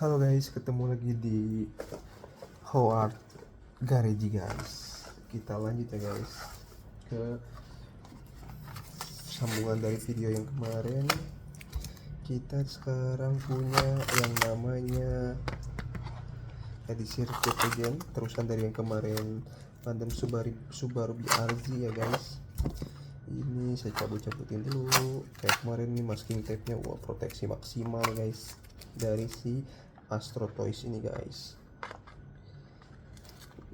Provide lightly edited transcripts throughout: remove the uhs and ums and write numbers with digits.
Halo guys, ketemu lagi di Howard Garage guys. Kita lanjut ya guys ke sambungan dari video yang kemarin. Kita sekarang punya yang namanya Eddy Circuit again, terusan dari yang kemarin Tandem Subaru BRZ ya guys. Ini saya cabut-cabutin dulu. Kayak kemarin nih masking tape-nya, wah proteksi maksimal guys dari si Astro Toys ini guys.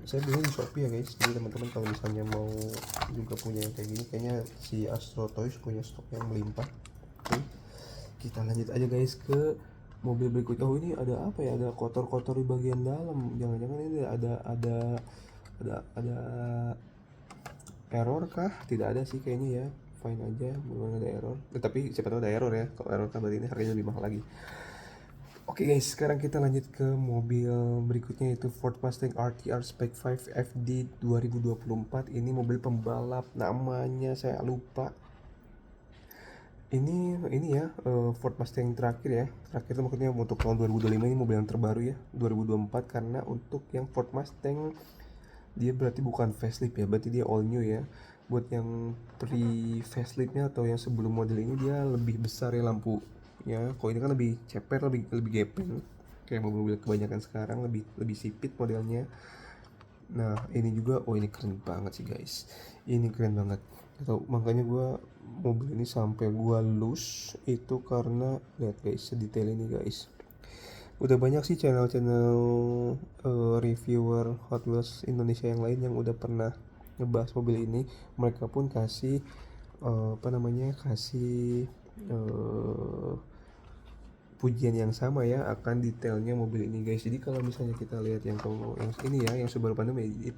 Saya beli di Shopee ya guys, jadi teman-teman kalau misalnya mau juga punya yang kayak gini, kayaknya si Astro Toys punya stok yang melimpah. Oke, kita lanjut aja guys ke mobil berikutnya. Oh, ini ada apa ya, ada kotor-kotor di bagian dalam, jangan-jangan ini ada error kah? Tidak ada sih kayaknya ya, fine aja, belum ada error. Tapi siapa tahu ada error ya. Kalau error kan berarti ini harganya lebih mahal lagi. Oke guys, sekarang kita lanjut ke mobil berikutnya, yaitu Ford Mustang RTR Spec 5 FD 2024. Ini mobil pembalap, namanya saya lupa. Ini ya, Ford Mustang terakhir ya. Terakhir itu maksudnya untuk tahun 2025, ini mobil yang terbaru ya, 2024. Karena untuk yang Ford Mustang dia berarti bukan facelift ya, berarti dia all new ya. Buat yang pre faceliftnya atau yang sebelum model ini, dia lebih besar ya lampu ya. Kalau ini kan lebih ceper, lebih gepeng kayak mobil-mobil kebanyakan sekarang, lebih sipit modelnya. Nah ini juga, oh ini keren banget sih guys, ini keren banget. Atau makanya mobil ini sampai gua lose itu karena lihat guys, sedetail ini guys. Udah banyak sih channel-channel reviewer Hot Wheels Indonesia yang lain yang udah pernah ngebahas mobil ini. Mereka pun kasih kasih pujian yang sama ya akan detailnya mobil ini guys. Jadi kalau misalnya kita lihat yang ini ya, yang Subaru Phantom ini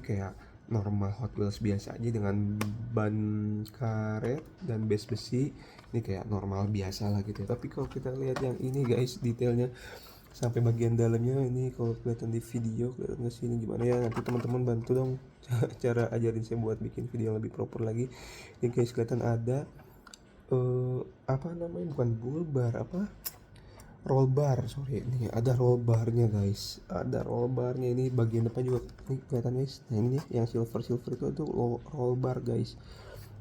kayak normal Hot Wheels biasa aja dengan ban karet dan base besi. Ini kayak normal biasa lah gitu ya. Tapi kalau kita lihat yang ini guys, detailnya sampai bagian dalamnya, ini kalau kelihatan di video, kelihatan ke sini gimana ya, nanti teman-teman bantu dong cara ajarin saya buat bikin video yang lebih proper lagi. Ini guys kelihatan ada apa namanya, bukan bull bar, apa, roll bar, sorry, ini ada roll barnya guys, ada roll barnya. Ini bagian depan juga ini kelihatan guys. Nah ini yang silver itu roll bar guys.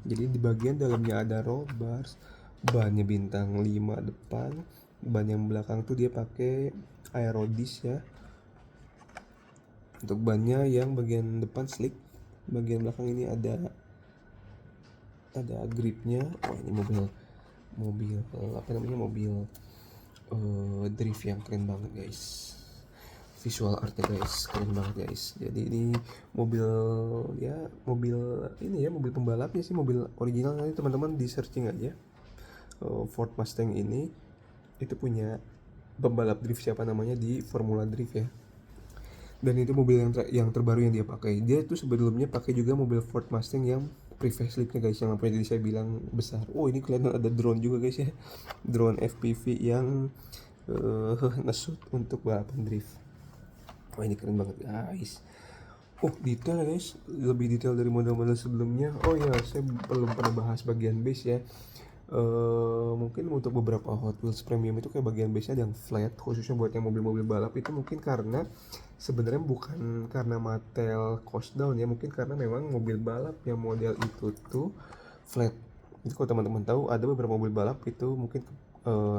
Jadi di bagian dalamnya ada roll bars. Bannya bintang 5 depan, ban yang belakang tuh dia pakai aerodis ya. Untuk bannya yang bagian depan slick, bagian belakang ini ada gripnya. Wah ini mobil apa namanya, mobil drift yang keren banget guys. Visual artnya guys keren banget guys. Jadi ini mobil ya, mobil ini ya, mobil pembalapnya sih, mobil original. Nanti teman-teman di searching aja Ford Mustang ini itu punya pembalap drift siapa namanya di Formula Drift ya. Dan itu mobil yang terbaru yang dia pakai. Dia tuh sebelumnya pakai juga mobil Ford Mustang yang pre-faceliftnya guys, yang lampunya tadi saya bilang besar. Oh ini kelihatan ada drone juga guys ya, drone FPV yang nge-shoot untuk balapan drift. Wah ini keren banget guys. Oh detail guys, lebih detail dari model-model sebelumnya. Oh ya, saya belum pernah bahas bagian base ya. Mungkin untuk beberapa Hot Wheels premium itu kayak bagian base-nya ada yang flat, khususnya buat yang mobil-mobil balap. Itu mungkin karena sebenarnya bukan karena Mattel cost down ya, mungkin karena memang mobil balap yang model itu tuh flat. Jadi kalau teman-teman tahu, ada beberapa mobil balap itu mungkin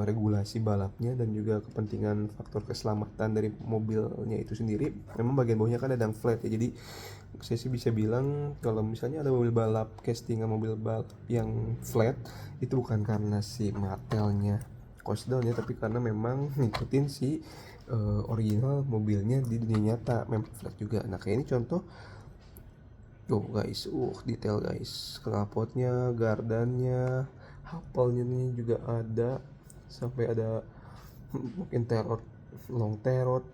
regulasi balapnya dan juga kepentingan faktor keselamatan dari mobilnya itu sendiri, memang bagian bawahnya kan ada yang flat ya. Jadi saya sih bisa bilang kalau misalnya ada mobil balap castingan mobil balap yang flat, itu bukan karena si Mattelnya cost down ya, tapi karena memang ngikutin si original mobilnya di dunia nyata memang flat juga. Nah kayak ini contoh tuh guys, detail guys, knalpotnya, gardannya, hapelnya nih juga ada, sampai ada mungkin terot, long terot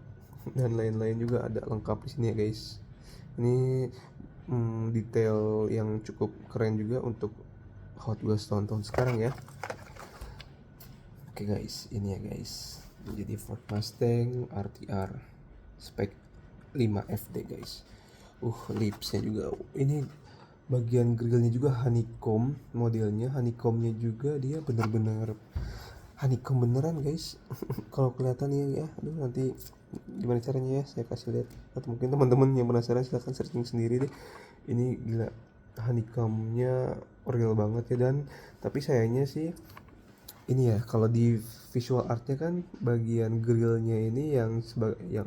dan lain-lain juga ada lengkap di sini ya guys. Ini detail yang cukup keren juga untuk Hot Wheels tahun-tahun sekarang ya. Oke guys, ini ya guys, jadi Ford Mustang RTR Spec 5 FD guys. Lipsnya juga, ini bagian grillnya juga honeycomb modelnya. Honeycombnya juga dia benar-benar honeycomb beneran guys. Kalau kelihatan ya, aduh nanti gimana caranya ya saya kasih lihat, atau mungkin teman-teman yang penasaran silahkan searching sendiri deh. Ini gila, honeycombnya real banget ya. Dan tapi sayangnya sih ini ya, kalau di visual artnya kan bagian grillnya ini yang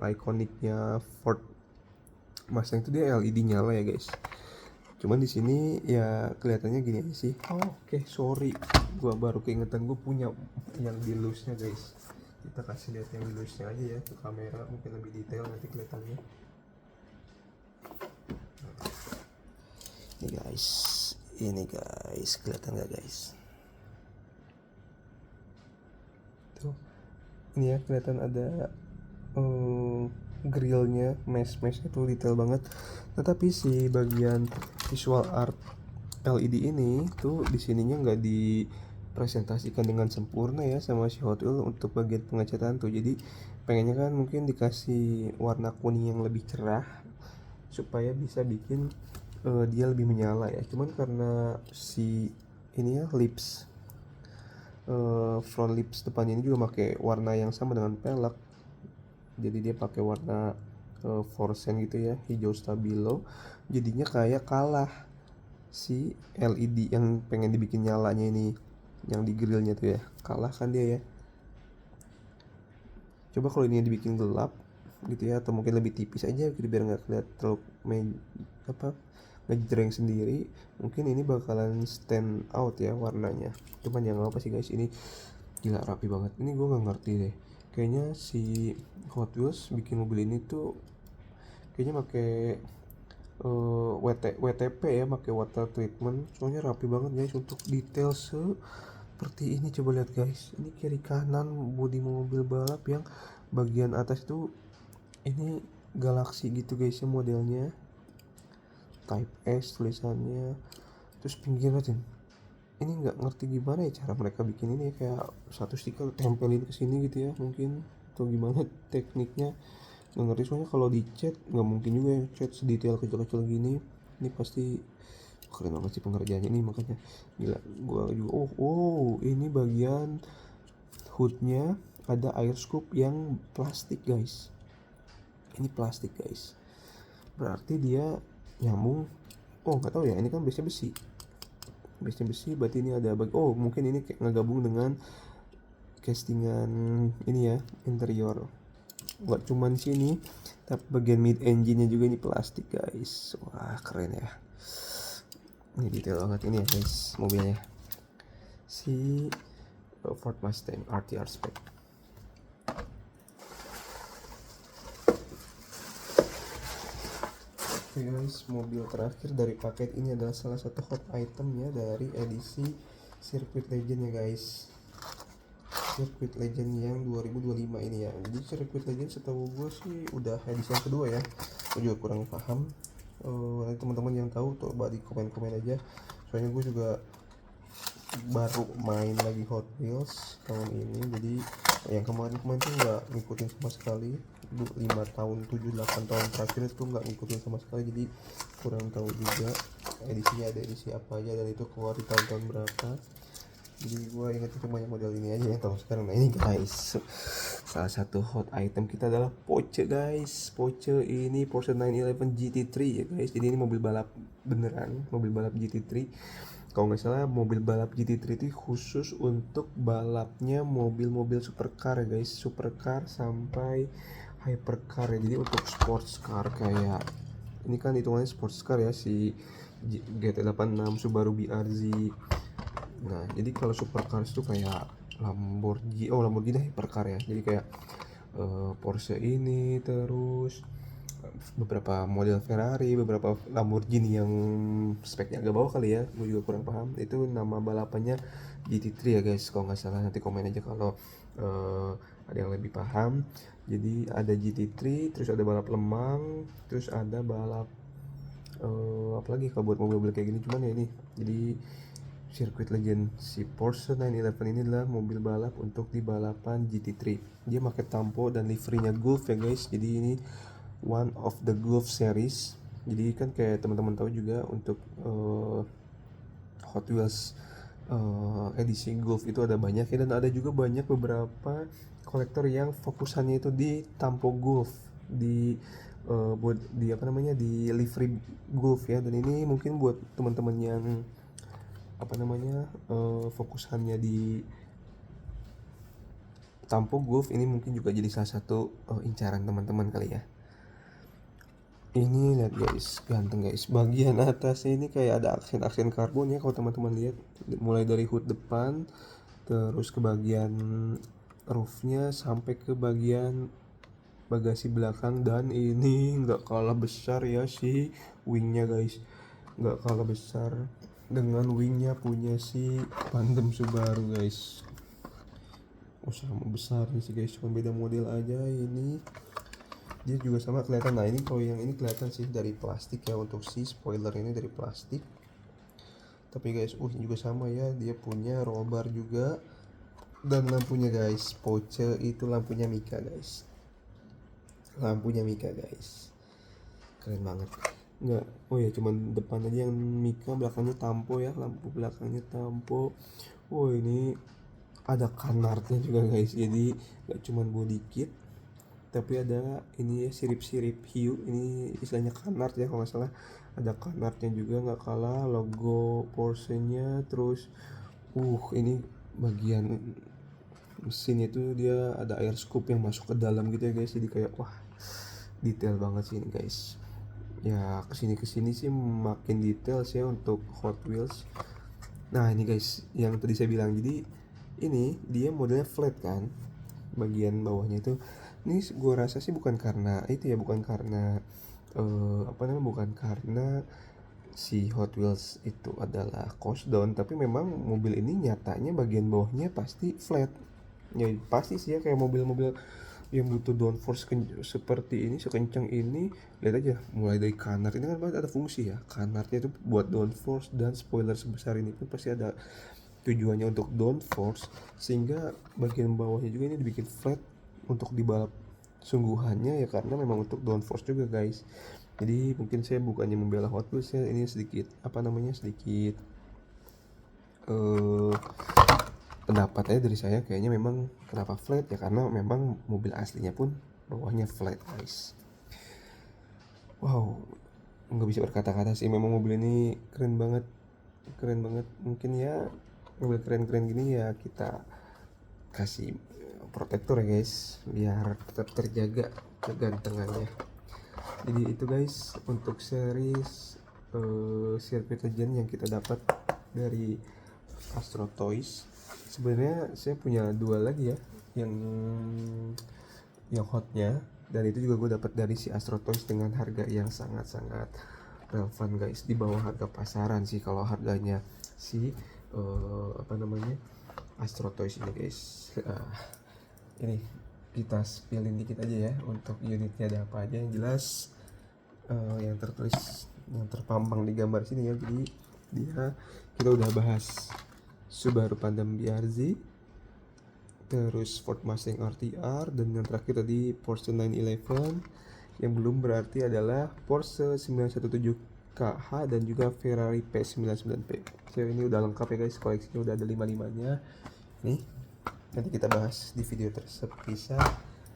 ikoniknya Ford Mustang itu dia LED nyala ya guys. Cuman di sini ya kelihatannya gini aja sih. Oh, oke, sorry, gua baru keingetan gue punya yang di loose-nya guys. Kita kasih lihat yang di loose-nya aja ya ke kamera, mungkin lebih detail nanti kelihatannya. Ini guys, kelihatan nggak guys? Tuh, ini ya kelihatan ada grillnya, mesh itu detail banget. Tetapi si bagian visual art LED ini tuh di sininya nggak dipresentasikan dengan sempurna ya sama si Hot Wheels untuk bagian pengecatan tuh. Jadi pengennya kan mungkin dikasih warna kuning yang lebih cerah supaya bisa bikin dia lebih menyala ya. Cuman karena si ini ya front lips depannya ini juga pakai warna yang sama dengan pelek, jadi dia pakai warna fluorescent gitu ya, hijau stabilo, jadinya kayak kalah si LED yang pengen dibikin nyalanya ini, yang di grillnya tuh ya, kalah kan dia ya. Coba kalau ini dibikin gelap gitu ya, atau mungkin lebih tipis aja gitu biar nggak kelihatan terlalu ngejreng sendiri, mungkin ini bakalan stand out ya warnanya. Cuman yang apa sih guys, ini gila rapi banget. Ini gue nggak ngerti deh, kayaknya si Hot Wheels bikin mobil ini tuh kayaknya pakai WTP ya, pakai water treatment, soalnya rapi banget guys untuk detail seperti ini. Coba lihat guys, ini kiri kanan bodi mobil balap yang bagian atas itu ini Galaxy gitu guys ya modelnya, Type S tulisannya. Terus pinggirnya ini nggak ngerti gimana ya cara mereka bikin ini, kayak satu stiker tempelin ke sini gitu ya mungkin, atau gimana tekniknya nggak ngerti. Soalnya kalau di cat nggak mungkin juga ya cat sedetail kecil-kecil gini. Ini pasti keren banget sih pengerjaannya ini, makanya gila gua juga. Ini bagian hoodnya ada air scoop yang plastik guys. Ini plastik guys, berarti dia nyambung. Nggak tahu ya, ini kan base besi, berarti ini ada mungkin ini kayak ngegabung dengan castingan ini ya, interior. Nggak cuman sini tapi bagian mid engine nya juga ini plastik guys. Wah keren ya, ini detail banget ini ya guys mobilnya, si Ford Mustang RTR spec. Oke guys, mobil terakhir dari paket ini adalah salah satu hot item ya dari edisi Circuit Legend ya guys. Circuit Legend yang 2025 ini ya. Jadi Circuit Legend setahu gue sih udah edisi yang kedua ya. Gue juga kurang paham. Nanti teman-teman yang tahu coba di komen-komen aja. Soalnya gue juga baru main lagi Hot Wheels tahun ini. Jadi yang kemarin-kemarin tuh nggak ngikutin sama sekali. 5 tahun 7-8 tahun terakhir itu nggak ngikutin sama sekali, jadi kurang tahu juga edisinya ada edisi apa aja dan itu keluar di tahun-tahun berapa. Jadi gue inget cuma yang model ini aja ya tahun sekarang. Nah ini guys, salah satu hot item kita adalah Porsche guys. Porsche ini Porsche 911 GT3 ya guys. Jadi ini mobil balap beneran, mobil balap GT3. Kalau nggak salah mobil balap GT3 itu khusus untuk balapnya mobil-mobil supercar ya guys, supercar sampai hypercar ya. Jadi untuk sports car kayak ini kan hitungannya sports car ya, si GT86 Subaru BRZ. Nah jadi kalau supercar itu kayak Lamborghini hypercar ya. Jadi kayak Porsche ini, terus beberapa model Ferrari, beberapa Lamborghini yang speknya agak bawah kali ya, gue juga kurang paham. Itu nama balapannya GT3 ya guys kalau nggak salah, nanti komen aja kalau ada yang lebih paham. Jadi ada GT3, terus ada balap lemang, terus ada balap apalagi kalau buat mobil-mobil kayak gini. Cuman ya ini jadi Circuit Legend si Porsche 911 ini adalah mobil balap untuk di balapan GT3. Dia pakai tampo dan liverynya Gulf ya guys. Jadi ini one of the Gulf series. Jadi kan kayak teman-teman tahu juga untuk Hot Wheels edisi Golf itu ada banyak ya, dan ada juga banyak beberapa kolektor yang fokusannya itu di tampo Golf, di buat di apa namanya, di livery Golf ya. Dan ini mungkin buat teman-teman yang apa namanya, fokusannya di tampo Golf, ini mungkin juga jadi salah satu incaran teman-teman kali ya. Ini lihat guys, ganteng guys. Bagian atasnya ini kayak ada aksen-aksen karbon ya, kalau teman-teman lihat, mulai dari hood depan terus ke bagian roofnya sampai ke bagian bagasi belakang. Dan ini nggak kalah besar ya si wingnya guys, nggak kalah besar dengan wingnya punya si Tandem Subaru guys. Oh, sama besar nih sih guys, cuma beda model aja. Ini dia juga sama kelihatan. Nah ini kalau yang ini kelihatan sih dari plastik ya, untuk si spoiler ini dari plastik. Tapi guys, juga sama ya, dia punya roll bar juga. Dan lampunya guys, Porsche itu lampunya Mika guys, lampunya Mika guys, keren banget. Enggak, oh ya, cuman depan aja yang Mika, belakangnya tampo ya, lampu belakangnya tampo. Oh ini ada kanartnya juga guys, jadi nggak cuman body kit tapi ada ini ya, sirip-sirip hiu, ini istilahnya kanart ya kalau nggak salah. Ada kanartnya juga, nggak kalah logo Porsche-nya. Terus ini bagian mesin itu dia ada air scoop yang masuk ke dalam gitu ya guys, jadi kayak wah, detail banget sih ini guys. Ya kesini sih makin detail sih ya untuk Hot Wheels. Nah ini guys yang tadi saya bilang, jadi ini dia modelnya flat kan, bagian bawahnya itu. Ini gua rasa sih bukan karena itu ya, bukan karena bukan karena si Hot Wheels itu adalah cost down, tapi memang mobil ini nyatanya bagian bawahnya pasti flat. Ya pasti sih ya, kayak mobil-mobil yang butuh downforce seperti ini, sekencang ini. Lihat aja, mulai dari kanart ini kan ada fungsi ya, kanartnya itu buat downforce, dan spoiler sebesar ini pun pasti ada tujuannya untuk downforce, sehingga bagian bawahnya juga ini dibikin flat untuk di balap sungguhannya ya, karena memang untuk downforce juga guys. Jadi mungkin saya bukannya membela Hot Wheels ya, ini sedikit sedikit pendapat aja dari saya. Kayaknya memang kenapa flat ya, karena memang mobil aslinya pun bawahnya flat guys. Wow, nggak bisa berkata-kata sih, memang mobil ini keren banget, keren banget. Mungkin ya mobil keren-keren gini ya kita kasih protektor ya guys, biar tetap terjaga kegantengannya. Jadi itu guys untuk series Circuit Legend yang kita dapat dari Astro Toys. Sebenarnya saya punya dua lagi ya, yang hotnya, dan itu juga gue dapat dari si Astro Toys dengan harga yang sangat-sangat relevan guys, di bawah harga pasaran sih kalau harganya si Astro Toys ini guys. Ini kita spillin dikit aja ya untuk unitnya ada apa aja. Yang jelas yang tertulis, yang terpampang di gambar sini ya, jadi kita udah bahas Subaru Pandem BRZ, terus Ford Mustang RTR, dan yang terakhir tadi Porsche 911. Yang belum berarti adalah Porsche 917 KH dan juga Ferrari P99P. So ini udah lengkap ya guys, koleksinya udah ada 5-5-nya nih. Nanti kita bahas di video terpisah.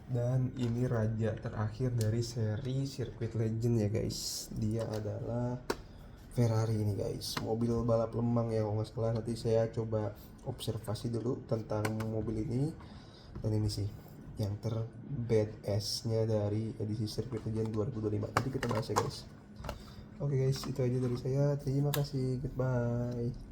Dan ini raja terakhir dari seri Circuit Legend ya guys, dia adalah Ferrari ini guys, mobil balap lemang ya kalau nggak salah. Nanti saya coba observasi dulu tentang mobil ini. Dan ini sih yang badass nya dari edisi Circuit Legend 2025. Nanti kita bahas ya guys. Oke guys, itu aja dari saya. Terima kasih, goodbye.